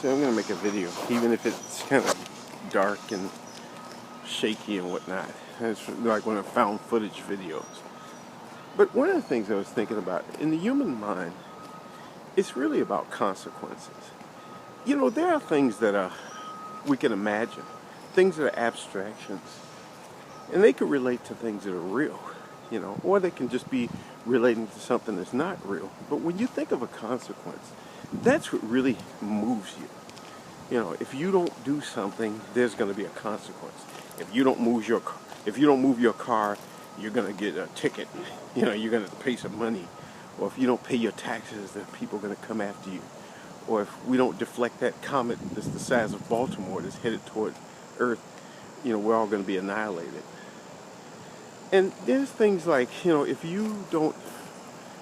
said, I'm going to make a video, even if it's kind of dark and shaky and whatnot. It's like one of the found footage videos. But one of the things I was thinking about, in the human mind, it's really about consequences. You know, there are things that we can imagine, things that are abstractions, and they could relate to things that are real, you know, or they can just be relating to something that's not real. But when you think of a consequence, that's what really moves you. You know, if you don't do something, there's going to be a consequence. If you don't move your car, you're going to get a ticket. You know, you're going to pay some money. Or if you don't pay your taxes, then people are going to come after you. Or if we don't deflect that comet that's the size of Baltimore that's headed toward Earth, you know, we're all going to be annihilated. And there's things like, you know, if you don't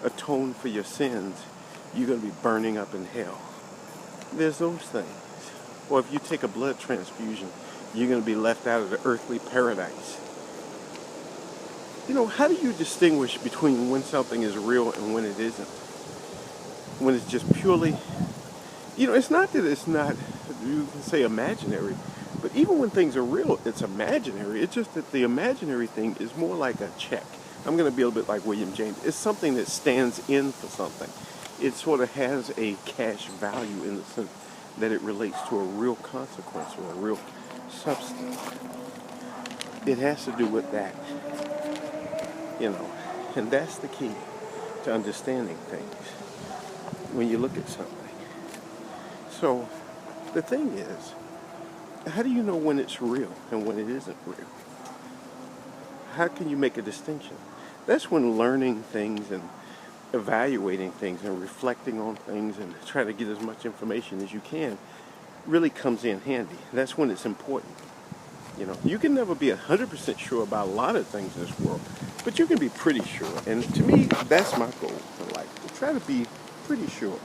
atone for your sins, you're going to be burning up in hell. There's those things. Or if you take a blood transfusion, you're going to be left out of the earthly paradise. You know, how do you distinguish between when something is real and when it isn't? When it's just purely, you know, it's not that it's not, you can say imaginary, but even when things are real, it's imaginary. It's just that the imaginary thing is more like a check. I'm going to be a little bit like William James. It's something that stands in for something. It sort of has a cash value in the sense that it relates to a real consequence or a real substance. It has to do with that, you know, and that's the key to understanding things when you look at something. So the thing is, how do you know when it's real and when it isn't real? How can you make a distinction? That's when learning things and evaluating things and reflecting on things and trying to get as much information as you can really comes in handy. That's when it's important. You know, you can never be 100% sure about a lot of things in this world, but you can be pretty sure. And to me, that's my goal in life, to try to be pretty sure.